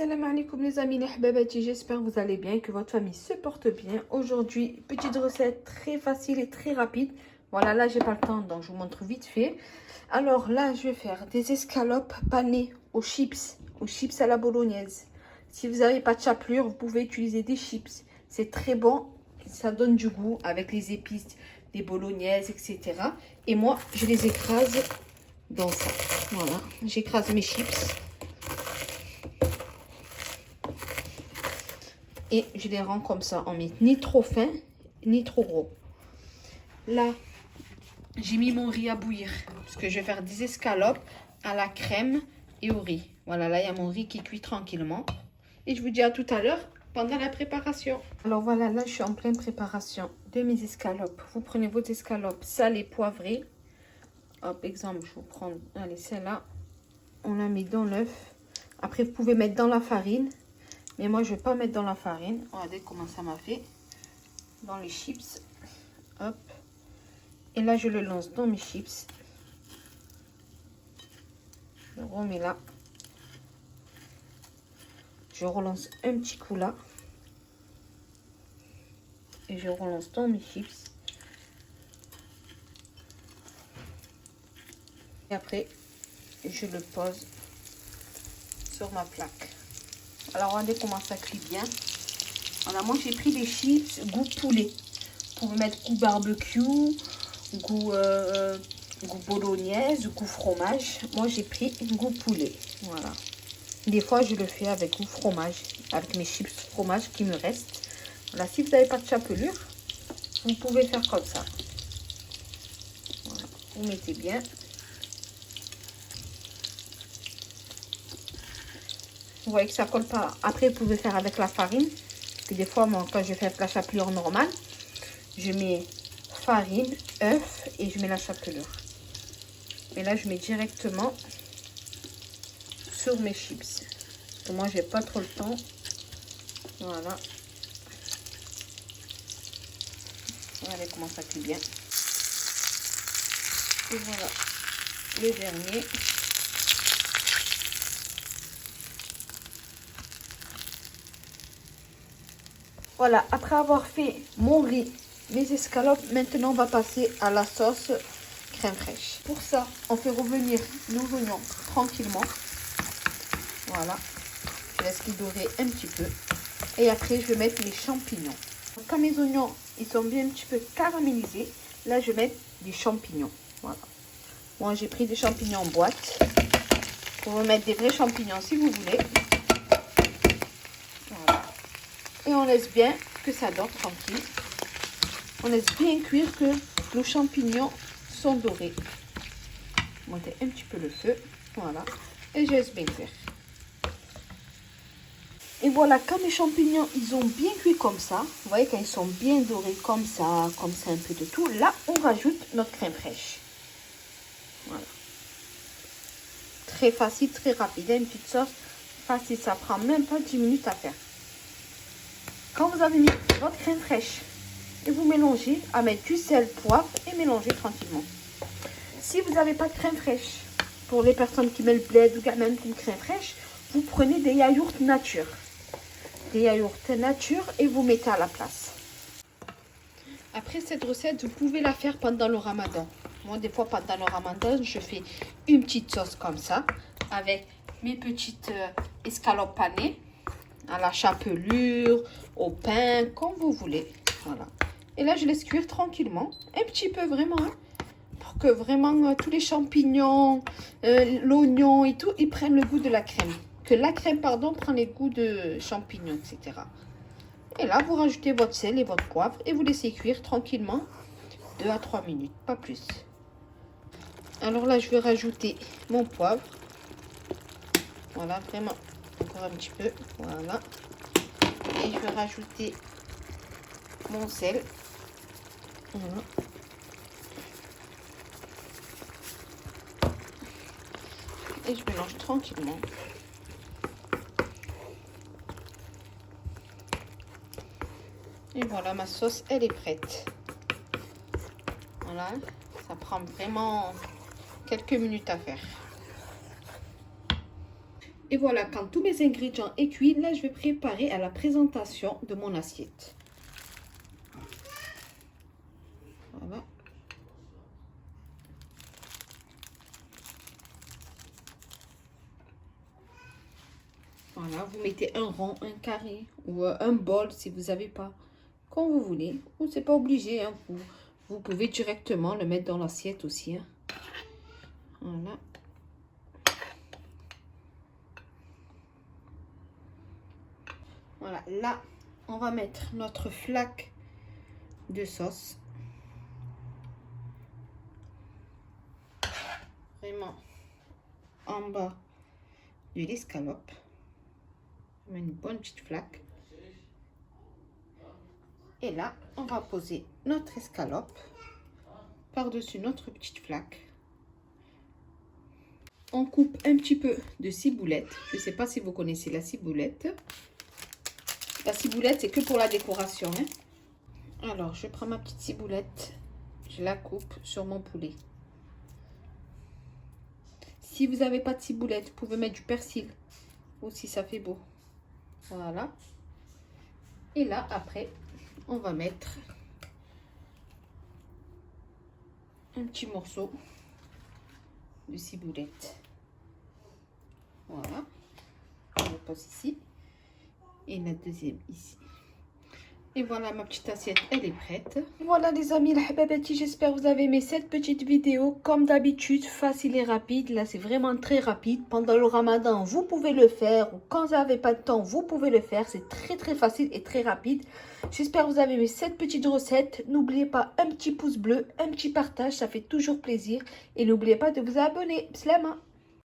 Salam alaikum les amis, les hababati, j'espère que vous allez bien et que votre famille se porte bien. Aujourd'hui, petite recette très facile et très rapide. Voilà, là j'ai pas le temps donc je vous montre vite fait. Alors là, je vais faire des escalopes panées aux chips à la bolognaise. Si vous n'avez pas de chapelure, vous pouvez utiliser des chips. C'est très bon, ça donne du goût avec les épices des bolognaises, etc. Et moi, je les écrase dans ça. Voilà, j'écrase mes chips. Et je les rends comme ça en miettes, ni trop fin, ni trop gros. Là, j'ai mis mon riz à bouillir. Parce que je vais faire des escalopes à la crème et au riz. Voilà, là, il y a mon riz qui cuit tranquillement. Et je vous dis à tout à l'heure pendant la préparation. Alors voilà, là, je suis en pleine préparation de mes escalopes. Vous prenez vos escalopes salées, poivrées. Hop, exemple, je vous prends, allez, celle-là. On la met dans l'œuf. Après, vous pouvez mettre dans la farine. Mais moi, je ne vais pas mettre dans la farine. Regardez comment ça m'a fait. Dans les chips. Hop. Et là, je le lance dans mes chips. Je remets là. Je relance un petit coup là. Et je relance dans mes chips. Et après, je le pose sur ma plaque. Alors, regardez comment ça cuit bien. Voilà, moi, j'ai pris des chips goût poulet. Vous pouvez mettre goût barbecue, goût bolognaise, goût fromage. Moi, j'ai pris goût poulet. Voilà. Des fois, je le fais avec goût fromage, avec mes chips fromage qui me restent. Voilà, si vous n'avez pas de chapelure, vous pouvez faire comme ça. Voilà. Vous mettez bien. Vous voyez que ça colle pas. Après, vous pouvez faire avec la farine. Parce que des fois, moi, quand je fais la chapelure normale, je mets farine, œuf et je mets la chapelure. Mais là, je mets directement sur mes chips. Parce que moi, j'ai pas trop le temps. Voilà. Regardez comment ça cuit bien. Et voilà le dernier. Voilà, après avoir fait mon riz, mes escalopes, maintenant on va passer à la sauce crème fraîche. Pour ça, on fait revenir nos oignons tranquillement. Voilà, je laisse les dorer un petit peu. Et après, je vais mettre les champignons. Quand mes oignons ils sont bien un petit peu caramélisés, là je vais mettre des champignons. Voilà. Moi j'ai pris des champignons en boîte. Vous pouvez mettre des vrais champignons si vous voulez. Voilà. Et on laisse bien que ça dore tranquille. On laisse bien cuire que nos champignons sont dorés. Montez un petit peu le feu. Voilà. Et je laisse bien cuire. Et voilà, quand mes champignons, ils ont bien cuit comme ça. Vous voyez, quand ils sont bien dorés comme ça un peu de tout. Là, on rajoute notre crème fraîche. Voilà. Très facile, très rapide. Une petite sauce facile. Ça prend même pas 10 minutes à faire. Quand vous avez mis votre crème fraîche et vous mélangez à mettre du sel, poivre et mélangez tranquillement. Si vous n'avez pas de crème fraîche, pour les personnes qui mettent le bled ou même une crème fraîche, vous prenez des yaourts nature. Des yaourts nature et vous mettez à la place. Après cette recette, vous pouvez la faire pendant le ramadan. Moi, des fois, pendant le ramadan, je fais une petite sauce comme ça avec mes petites escalopes panées. À la chapelure, au pain, comme vous voulez. Voilà. Et là, je laisse cuire tranquillement. Un petit peu vraiment. Hein, pour que vraiment tous les champignons, l'oignon et tout, ils prennent le goût de la crème. Que la crème, pardon, prend les goûts de champignons, etc. Et là, vous rajoutez votre sel et votre poivre et vous laissez cuire tranquillement 2 à 3 minutes, pas plus. Alors là, je vais rajouter mon poivre. Voilà, vraiment. Encore un petit peu, voilà. Et je vais rajouter mon sel. Voilà. Et je mélange tranquillement. Et voilà, ma sauce, elle est prête. Voilà, ça prend vraiment quelques minutes à faire. Et voilà, quand tous mes ingrédients sont cuits, là, je vais préparer à la présentation de mon assiette. Voilà. Voilà, vous mettez un rond, un carré ou un bol si vous n'avez pas, comme vous voulez. Ou c'est pas obligé, hein, vous pouvez directement le mettre dans l'assiette aussi. Hein. Voilà. Voilà, là, on va mettre notre flaque de sauce. Vraiment en bas de l'escalope. On met une bonne petite flaque. Et là, on va poser notre escalope par-dessus notre petite flaque. On coupe un petit peu de ciboulette. Je ne sais pas si vous connaissez la ciboulette. La ciboulette, c'est que pour la décoration. Hein. Alors, je prends ma petite ciboulette. Je la coupe sur mon poulet. Si vous n'avez pas de ciboulette, vous pouvez mettre du persil. Aussi, ça fait beau. Voilà. Et là, après, on va mettre un petit morceau de ciboulette. Voilà. On le pose ici. Et la deuxième ici. Et voilà, ma petite assiette, elle est prête. Voilà les amis, la hababati, j'espère que vous avez aimé cette petite vidéo. Comme d'habitude, facile et rapide. Là, c'est vraiment très rapide. Pendant le ramadan, vous pouvez le faire. Ou quand vous n'avez pas de temps, vous pouvez le faire. C'est très facile et très rapide. J'espère que vous avez aimé cette petite recette. N'oubliez pas un petit pouce bleu, un petit partage. Ça fait toujours plaisir. Et n'oubliez pas de vous abonner. Slama.